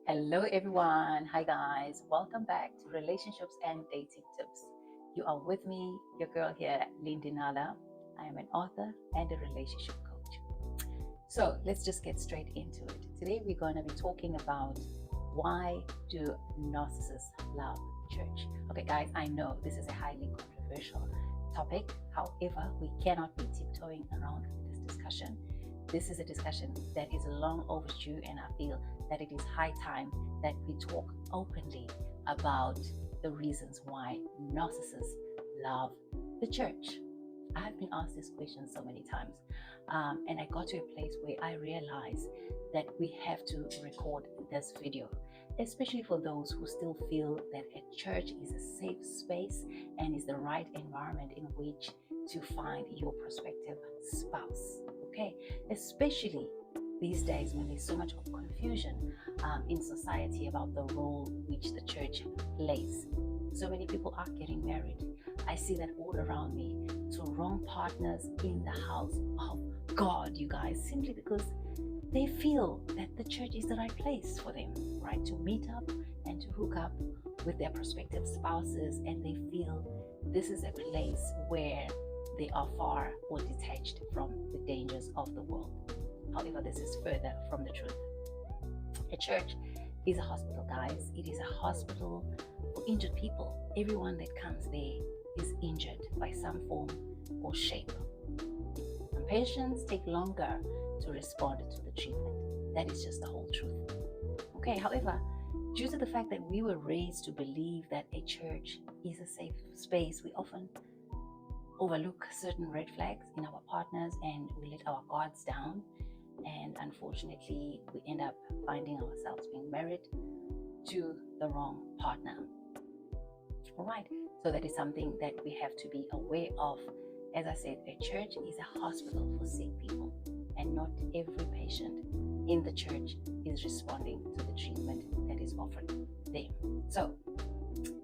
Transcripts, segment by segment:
Hello, everyone. Hi, guys. Welcome back to Relationships and Dating Tips. You are with me, your girl here, Lindy Nala. I am an author and a relationship coach. So let's just get straight into it. Today, we're going to be talking about why do narcissists love church? Okay, guys, I know this is a highly controversial topic. However, we cannot be tiptoeing around this discussion. This is a discussion that is long overdue, and I feel that it is high time that we talk openly about the reasons why narcissists love the church. I have been asked this question so many times, and I got to a place where I realized that we have to record this video, especially for those who still feel that a church is a safe space and is the right environment in which to find your prospective spouse. Okay, especially these days when there's so much of confusion in society about the role which the church plays. So many people are getting married. I see that all around me, to wrong partners in the house of God, you guys, simply because they feel that the church is the right place for them, right? To meet up and to hook up with their prospective spouses, and they feel this is a place where they are far or detached from the dangers of the world. However, this is further from the truth. A church is a hospital, guys. It is a hospital for injured people. Everyone that comes there is injured by some form or shape. And patients take longer to respond to the treatment. That is just the whole truth. Okay, however, due to the fact that we were raised to believe that a church is a safe space, we often overlook certain red flags in our partners and we let our guards down. And unfortunately, we end up finding ourselves being married to the wrong partner. All right, so that is something that we have to be aware of. As I said, a church is a hospital for sick people, and not every patient in the church is responding to the treatment that is offered there. So,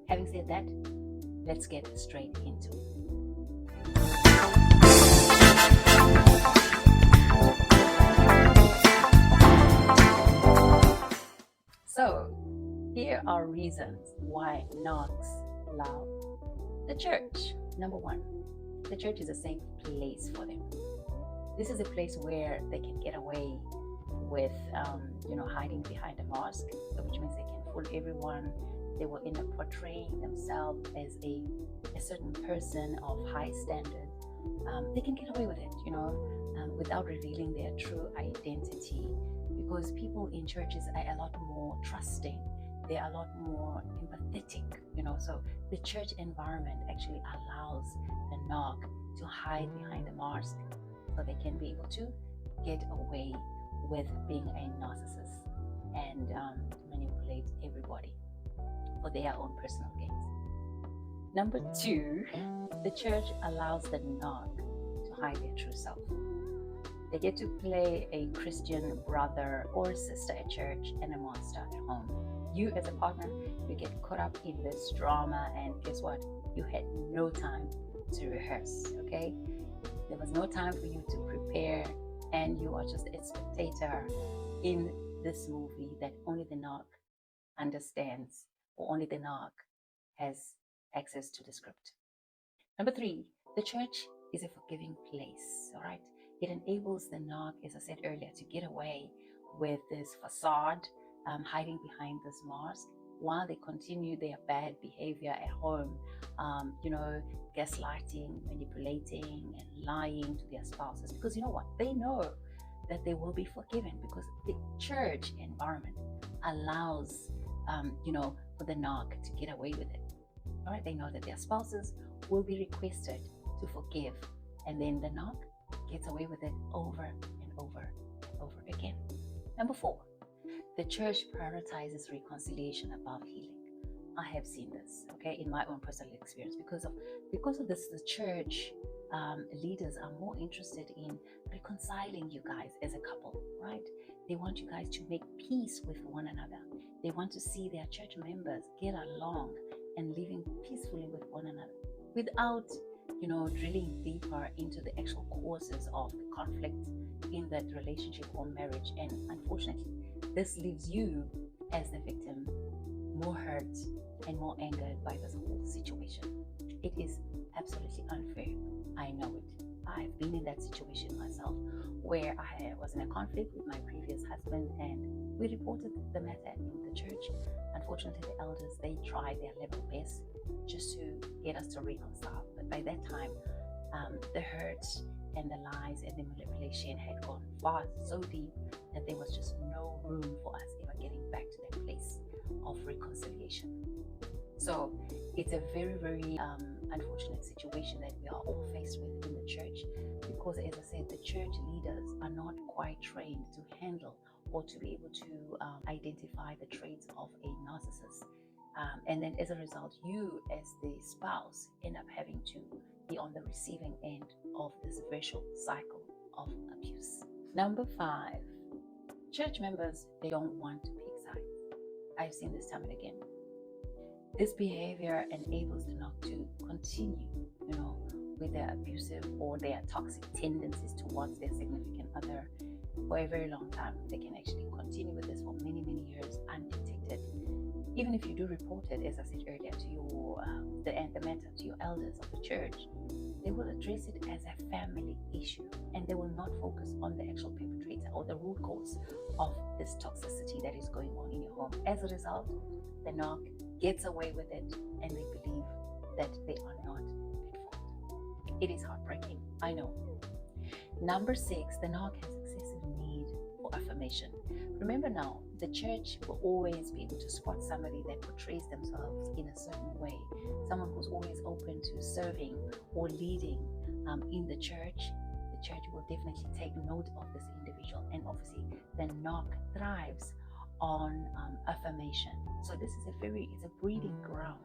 having said that, let's get straight into it. So, here are reasons why narcs love the church. Number one, the church is a safe place for them. This is a place where they can get away with, hiding behind a mask, so which means they can fool everyone. They will end up portraying themselves as a certain person of high standard. They can get away with it, without revealing their true identity, because people in churches are a lot more trusting. They are a lot more empathetic, so the church environment actually allows the narc to hide behind a mask so they can be able to get away with being a narcissist and manipulate everybody for their own personal gains. Number two, the church allows the narc to hide their true self. They get to play a Christian brother or sister at church and a monster at home. You, as a partner, you get caught up in this drama, and guess what? You had no time to rehearse, okay? There was no time for you to prepare, and you are just a spectator in this movie that only the narc understands, or only the narc has access to the script. Number three, the church is a forgiving place, all right? It enables the narc, as I said earlier, to get away with this facade, hiding behind this mask, while they continue their bad behavior at home, gaslighting, manipulating, and lying to their spouses. Because you know what? They know that they will be forgiven because the church environment allows, for the narc to get away with it. All right, they know that their spouses will be requested to forgive, and then the narc gets away with it over and over and over again. Number four, the church prioritizes reconciliation above healing. I have seen this, okay, in my own personal experience. Because of this, the church leaders are more interested in reconciling you guys as a couple, right? They want you guys to make peace with one another. They want to see their church members get along and living peacefully with one another without drilling deeper into the actual causes of the conflict in that relationship or marriage. And unfortunately, this leaves you as the victim, more hurt and more angered by this whole situation. It is absolutely unfair. I know it. I've been in that situation myself where I was in a conflict with my previous husband and we reported the matter in the church. Unfortunately, the elders, they tried their level best just to get us to reconcile. But by that time, the hurt and the lies and the manipulation had gone far so deep that there was just no room for us ever getting back to that place of reconciliation. So it's a very, very unfortunate situation that we are all faced with in the church because, as I said, the church leaders are not quite trained to handle or to be able to identify the traits of a narcissist. And then as a result, you as the spouse end up having to be on the receiving end of this vicious cycle of abuse. Number 5, church members, they don't want to pick sides. I've seen this time and again. This behavior enables the knock to continue, with their abusive or their toxic tendencies towards their significant other for a very long time. They can actually continue with this for many, many years undetected. Even if you do report it, as I said earlier, to the matter to your elders of the church, they will address it as a family issue and they will not focus on the actual perpetrator or the root cause of this toxicity that is going on in your home. As a result, the knock gets away with it and they believe that they are not at fault. It is heartbreaking, I know. Number 6, the knock has excessive need for affirmation. Remember now, the church will always be able to spot somebody that portrays themselves in a certain way, someone who's always open to serving or leading in the church. The church will definitely take note of this individual, and obviously the knock thrives on affirmation. So this is it's a breeding ground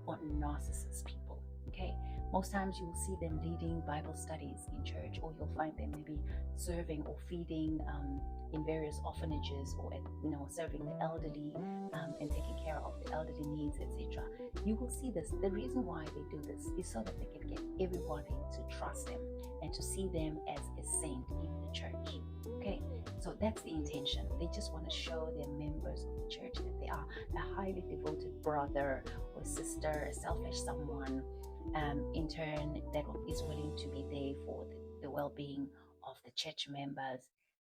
for narcissist people. Okay, most times you will see them leading Bible studies in church, or you'll find them maybe serving or feeding in various orphanages, or serving the elderly and taking care of the elderly needs, etc. You will see this. The reason why they do this is so that they can get everybody to trust them and to see them as a saint in the church. Okay, so that's the intention. They just want to show their members of the church that they are a highly devoted brother or sister, a selfish someone, in turn, that is willing to be there for the well-being of the church members.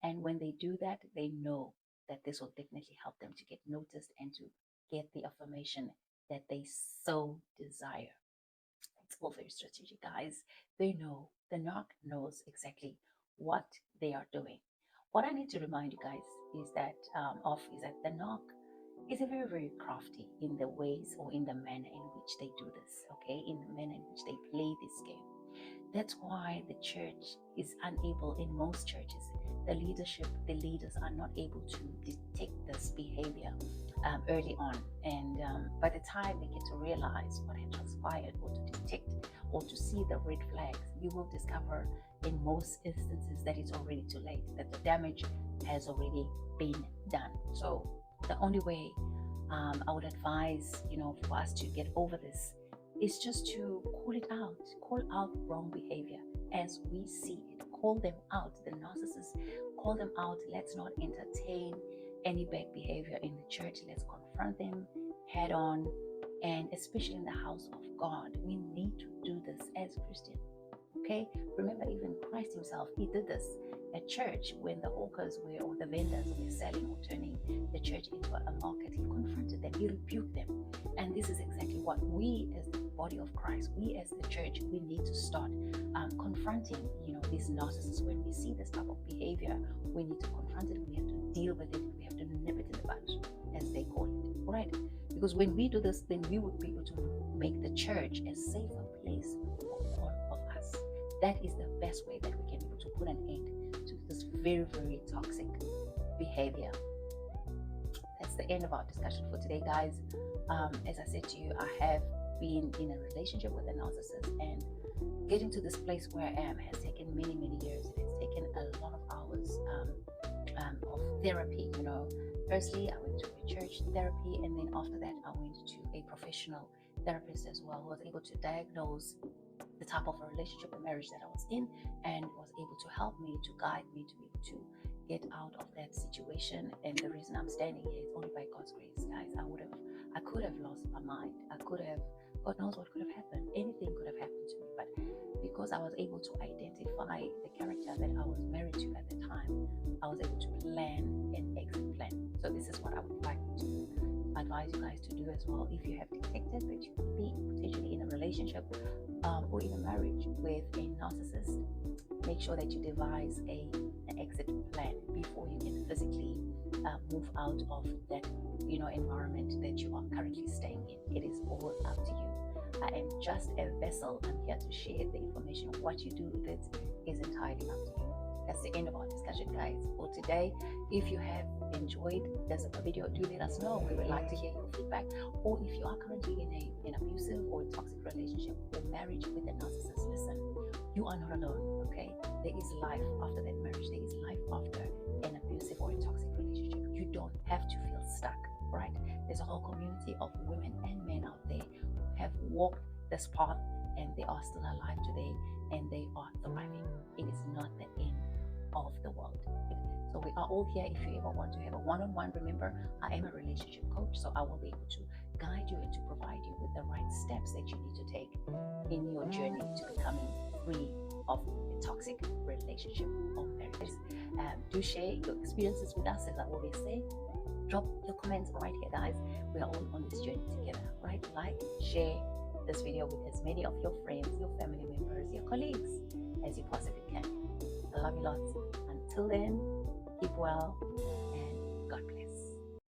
And when they do that, they know that this will definitely help them to get noticed and to get the affirmation that they so desire. It's all very strategic, guys. They know, the knock knows exactly what they are doing. What I need to remind you guys is that the knock is a very, very crafty in the ways or in the manner in which they do this, okay? In the manner in which they play this game. That's why the church is unable, in most churches, the leaders are not able to detect this behavior early on. And by the time they get to realize what had transpired, or to detect or to see the red flags, you will discover in most instances that it's already too late, that the damage has already been done. So the only way I would advise, for us to get over this is just to call out wrong behavior as we see it. Call them out, the narcissists, call them out. Let's not entertain any bad behavior in the church. Let's confront them head on, and especially in the house of God. We need to do this as Christians. Okay, remember, even Christ himself, he did this at church when the hawkers or the vendors were selling or turning the church into a market. He confronted them, he rebuked them. And this is exactly what we as the body of Christ, we as the church, we need to start confronting, these narcissists. When we see this type of behavior, we need to confront it, we have to deal with it, we have to nip it in the bud, as they call it, right? Because when we do this, then we would be able to make the church a safer place for all of us. That is the best way that we can be able to put an end to this very, very toxic behavior. That's the end of our discussion for today, guys. As I said to you, I have been in a relationship with a narcissist, and getting to this place where I am has taken many, many years. It has taken a lot of hours of therapy. Firstly, I went to a church therapy, and then after that, I went to a professional therapist as well, who was able to diagnose the type of a relationship and marriage that I was in, and was able to help me, to guide me, to be able to get out of that situation. And the reason I'm standing here is only by God's grace, guys. I could have lost my mind. I could have, God knows what could have happened. Anything could have happened to me. But because I was able to identify the character that I was married to at the time, I was able to plan an exit plan. So this is what I would like to advise you guys to do as well. If you have detected that you could be potentially in a relationship or in a marriage with a narcissist, make sure that you devise an exit plan before you can physically move out of that environment that you are currently staying in. It is all up to you. I am just a vessel. I'm here to share the information. What you do with it is entirely up to you. That's the end of our discussion, guys, for today. If you have enjoyed this video, do let us know. We would like to hear your feedback. Or if you are currently in an abusive or toxic relationship or marriage with a narcissist, listen, you are not alone, okay? There is life after that marriage. There is life after an abusive or a toxic relationship. You don't have to feel stuck, right? There's a whole community of women and men out there who have walked this path and they are still alive today and they are thriving. It is not the end of the world. So we are all here. If you ever want to have a one-on-one, remember, I am a relationship coach, so I will be able to guide you and to provide you with the right steps that you need to take in your journey to becoming free of a toxic relationship or marriage. Do share your experiences with us, as I always say. Drop your comments right here, guys. We are all on this journey together, right? Like, share this video with as many of your friends, your family members, your colleagues as you possibly can. I love you lots. Until then, keep well and God bless.